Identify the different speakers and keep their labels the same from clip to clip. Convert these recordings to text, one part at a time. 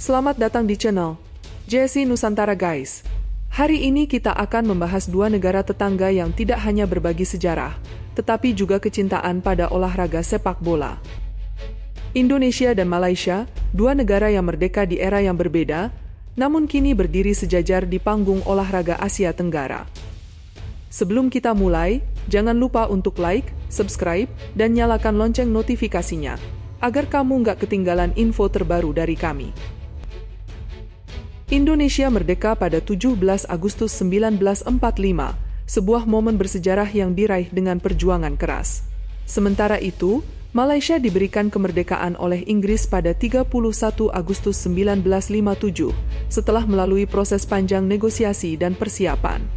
Speaker 1: Selamat datang di channel JSI Nusantara guys. Hari ini kita akan membahas dua negara tetangga yang tidak hanya berbagi sejarah, tetapi juga kecintaan pada olahraga sepak bola. Indonesia dan Malaysia, dua negara yang merdeka di era yang berbeda, namun kini berdiri sejajar di panggung olahraga Asia Tenggara. Sebelum kita mulai, jangan lupa untuk like, subscribe, dan nyalakan lonceng notifikasinya, agar kamu nggak ketinggalan info terbaru dari kami. Indonesia merdeka pada 17 Agustus 1945, sebuah momen bersejarah yang diraih dengan perjuangan keras. Sementara itu, Malaysia diberikan kemerdekaan oleh Inggris pada 31 Agustus 1957, setelah melalui proses panjang negosiasi dan persiapan.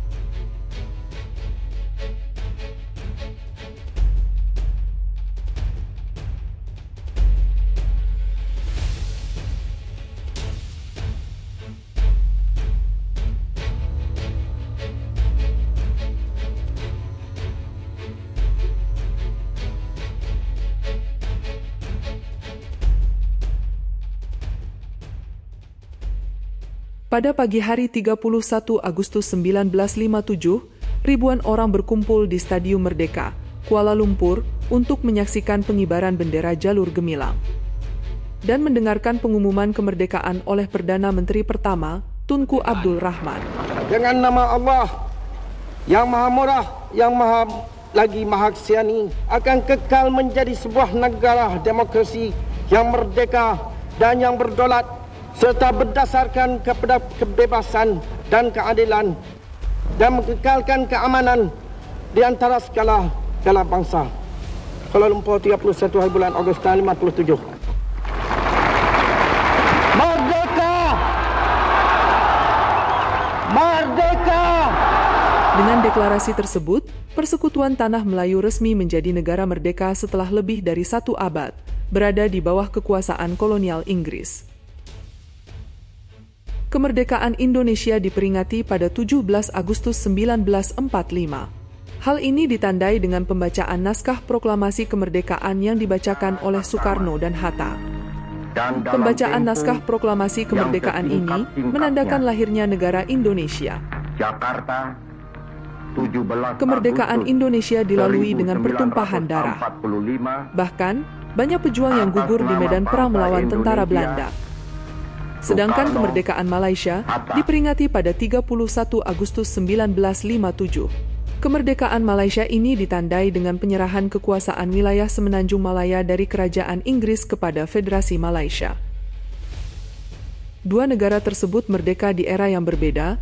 Speaker 1: Pada pagi hari 31 Agustus 1957, ribuan orang berkumpul di Stadium Merdeka, Kuala Lumpur, untuk menyaksikan pengibaran bendera jalur gemilang dan mendengarkan pengumuman kemerdekaan oleh Perdana Menteri pertama, Tunku Abdul Rahman.
Speaker 2: Dengan nama Allah yang Maha Murah, yang Maha Kasiani, akan kekal menjadi sebuah negara demokrasi yang merdeka dan yang berdaulat, serta berdasarkan kepada kebebasan dan keadilan, dan mengekalkan keamanan di antara segala bangsa. Kuala Lumpur, 31 hari bulan Ogos tahun 57. Merdeka! Merdeka!
Speaker 1: Dengan deklarasi tersebut, Persekutuan Tanah Melayu resmi menjadi negara merdeka setelah lebih dari 1 abad, berada di bawah kekuasaan kolonial Inggris. Kemerdekaan Indonesia diperingati pada 17 Agustus 1945. Hal ini ditandai dengan pembacaan naskah proklamasi kemerdekaan yang dibacakan oleh Soekarno dan Hatta. Pembacaan naskah proklamasi kemerdekaan ini menandakan lahirnya negara Indonesia.
Speaker 3: Jakarta,
Speaker 1: Kemerdekaan Indonesia dilalui dengan pertumpahan darah. Bahkan, banyak pejuang yang gugur di medan perang melawan tentara Belanda. Sedangkan kemerdekaan Malaysia diperingati pada 31 Agustus 1957. Kemerdekaan Malaysia ini ditandai dengan penyerahan kekuasaan wilayah Semenanjung Malaya dari Kerajaan Inggris kepada Federasi Malaysia. Dua negara tersebut merdeka di era yang berbeda,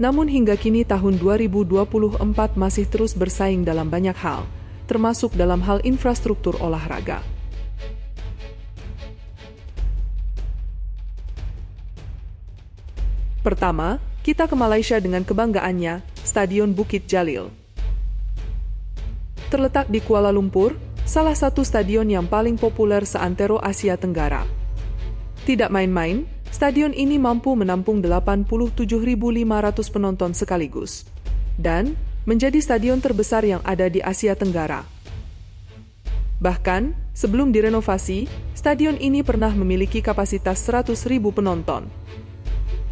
Speaker 1: namun hingga kini tahun 2024 masih terus bersaing dalam banyak hal, termasuk dalam hal infrastruktur olahraga. Pertama, kita ke Malaysia dengan kebanggaannya, Stadion Bukit Jalil. Terletak di Kuala Lumpur, salah satu stadion yang paling populer seantero Asia Tenggara. Tidak main-main, stadion ini mampu menampung 87.500 penonton sekaligus, dan menjadi stadion terbesar yang ada di Asia Tenggara. Bahkan, sebelum direnovasi, stadion ini pernah memiliki kapasitas 100.000 penonton.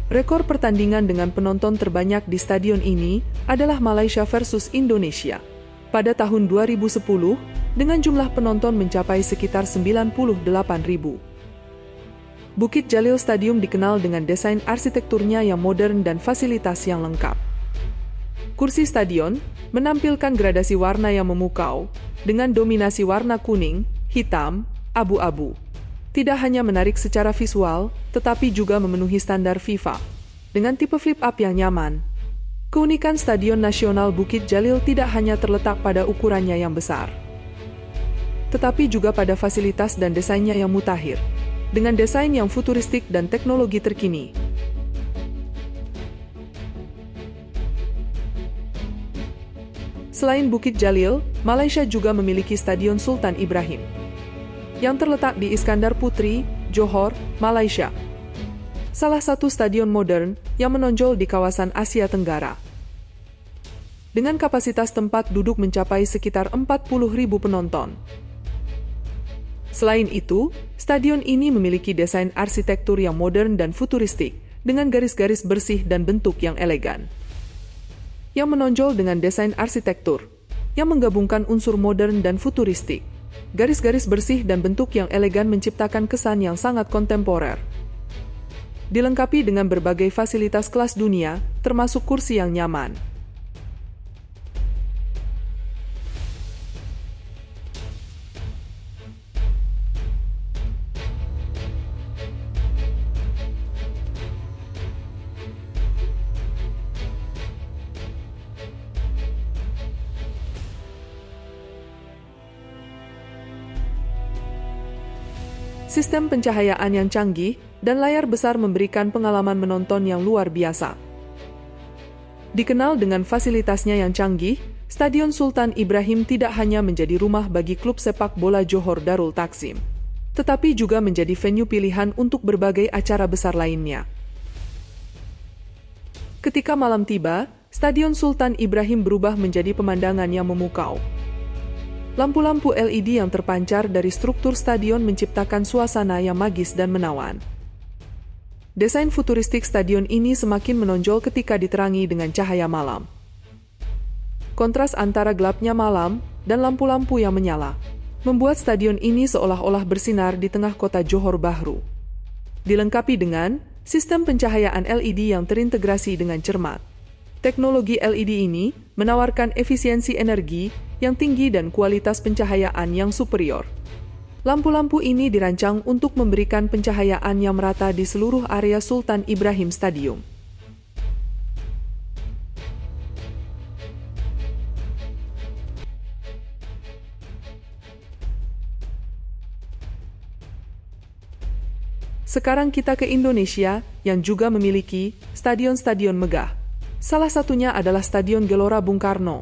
Speaker 1: Rekor pertandingan dengan penonton terbanyak di stadion ini adalah Malaysia versus Indonesia. Pada tahun 2010, dengan jumlah penonton mencapai sekitar 98.000. Bukit Jalil Stadium dikenal dengan desain arsitekturnya yang modern dan fasilitas yang lengkap. Kursi stadion menampilkan gradasi warna yang memukau, dengan dominasi warna kuning, hitam, abu-abu. Tidak hanya menarik secara visual, tetapi juga memenuhi standar FIFA, dengan tipe flip-up yang nyaman. Keunikan Stadion Nasional Bukit Jalil tidak hanya terletak pada ukurannya yang besar, tetapi juga pada fasilitas dan desainnya yang mutakhir, dengan desain yang futuristik dan teknologi terkini. Selain Bukit Jalil, Malaysia juga memiliki Stadion Sultan Ibrahim, yang terletak di Iskandar Putri, Johor, Malaysia. Salah satu stadion modern yang menonjol di kawasan Asia Tenggara. Dengan kapasitas tempat duduk mencapai sekitar 40.000 penonton. Selain itu, stadion ini memiliki desain arsitektur yang modern dan futuristik, dengan garis-garis bersih dan bentuk yang elegan. Yang menonjol dengan desain arsitektur, yang menggabungkan unsur modern dan futuristik. Garis-garis bersih dan bentuk yang elegan menciptakan kesan yang sangat kontemporer. Dilengkapi dengan berbagai fasilitas kelas dunia, termasuk kursi yang nyaman. Sistem pencahayaan yang canggih dan layar besar memberikan pengalaman menonton yang luar biasa. Dikenal dengan fasilitasnya yang canggih, Stadion Sultan Ibrahim tidak hanya menjadi rumah bagi klub sepak bola Johor Darul Takzim, tetapi juga menjadi venue pilihan untuk berbagai acara besar lainnya. Ketika malam tiba, Stadion Sultan Ibrahim berubah menjadi pemandangan yang memukau. Lampu-lampu LED yang terpancar dari struktur stadion menciptakan suasana yang magis dan menawan. Desain futuristik stadion ini semakin menonjol ketika diterangi dengan cahaya malam. Kontras antara gelapnya malam dan lampu-lampu yang menyala membuat stadion ini seolah-olah bersinar di tengah kota Johor Bahru. Dilengkapi dengan sistem pencahayaan LED yang terintegrasi dengan cermat. Teknologi LED ini menawarkan efisiensi energi yang tinggi dan kualitas pencahayaan yang superior. Lampu-lampu ini dirancang untuk memberikan pencahayaan yang merata di seluruh area Sultan Ibrahim Stadium. Sekarang kita ke Indonesia yang juga memiliki stadion-stadion megah. Salah satunya adalah Stadion Gelora Bung Karno.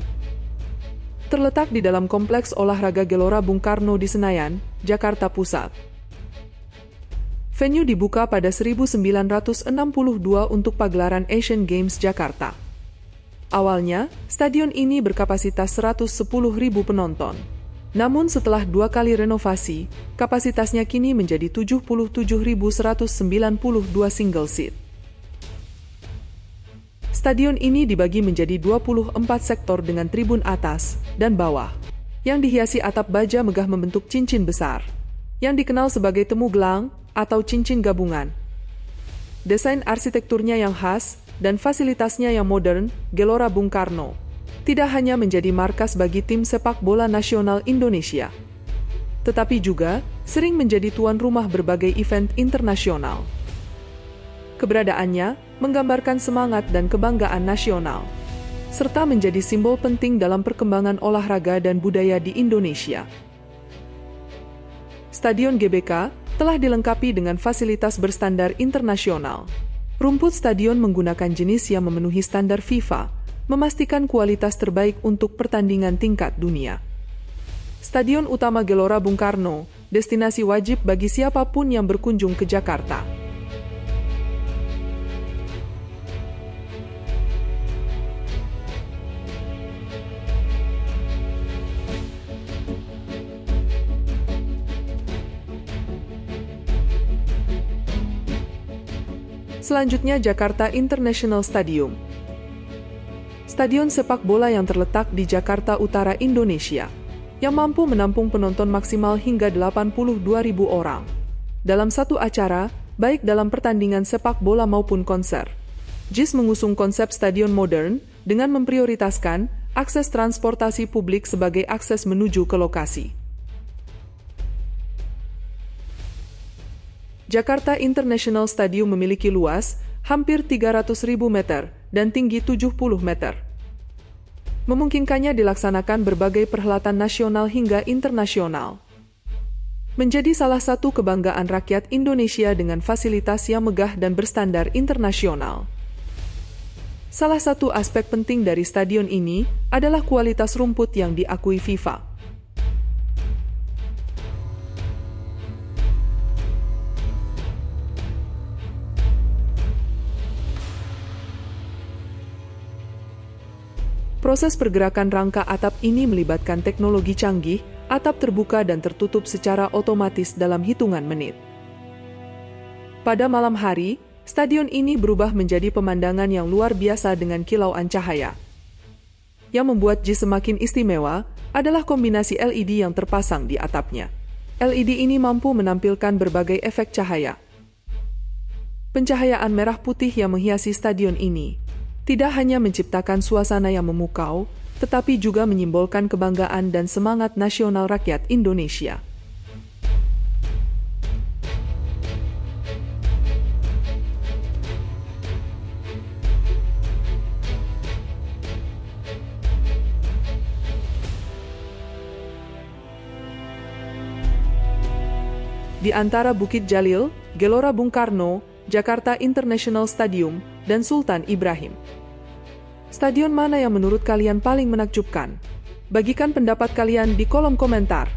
Speaker 1: Terletak di dalam Kompleks Olahraga Gelora Bung Karno di Senayan, Jakarta Pusat. Venue dibuka pada 1962 untuk pagelaran Asian Games Jakarta. Awalnya, stadion ini berkapasitas 110.000 penonton. Namun setelah 2 kali renovasi, kapasitasnya kini menjadi 77.192 single seat. Stadion ini dibagi menjadi 24 sektor dengan tribun atas dan bawah, yang dihiasi atap baja megah membentuk cincin besar, yang dikenal sebagai temu gelang atau cincin gabungan. Desain arsitekturnya yang khas dan fasilitasnya yang modern, Gelora Bung Karno, tidak hanya menjadi markas bagi tim sepak bola nasional Indonesia, tetapi juga sering menjadi tuan rumah berbagai event internasional. Keberadaannya menggambarkan semangat dan kebanggaan nasional, serta menjadi simbol penting dalam perkembangan olahraga dan budaya di Indonesia. Stadion GBK telah dilengkapi dengan fasilitas berstandar internasional. Rumput stadion menggunakan jenis yang memenuhi standar FIFA, memastikan kualitas terbaik untuk pertandingan tingkat dunia. Stadion utama Gelora Bung Karno, destinasi wajib bagi siapapun yang berkunjung ke Jakarta. Selanjutnya Jakarta International Stadium. Stadion sepak bola yang terletak di Jakarta Utara, Indonesia, yang mampu menampung penonton maksimal hingga 82.000 orang dalam satu acara, baik dalam pertandingan sepak bola maupun konser. JIS mengusung konsep stadion modern dengan memprioritaskan akses transportasi publik sebagai akses menuju ke lokasi. Jakarta International Stadium memiliki luas hampir 300.000 meter dan tinggi 70 meter. Memungkinkannya dilaksanakan berbagai perhelatan nasional hingga internasional. Menjadi salah satu kebanggaan rakyat Indonesia dengan fasilitas yang megah dan berstandar internasional. Salah satu aspek penting dari stadion ini adalah kualitas rumput yang diakui FIFA. Proses pergerakan rangka atap ini melibatkan teknologi canggih atap terbuka dan tertutup secara otomatis dalam hitungan menit. Pada malam hari, stadion ini berubah menjadi pemandangan yang luar biasa dengan kilauan cahaya. Yang membuat JIS semakin istimewa adalah kombinasi LED yang terpasang di atapnya. LED ini mampu menampilkan berbagai efek cahaya. Pencahayaan merah putih yang menghiasi stadion ini tidak hanya menciptakan suasana yang memukau, tetapi juga menyimbolkan kebanggaan dan semangat nasional rakyat Indonesia. Di antara Bukit Jalil, Gelora Bung Karno, Jakarta International Stadium, dan Sultan Ibrahim. Stadion mana yang menurut kalian paling menakjubkan? Bagikan pendapat kalian di kolom komentar.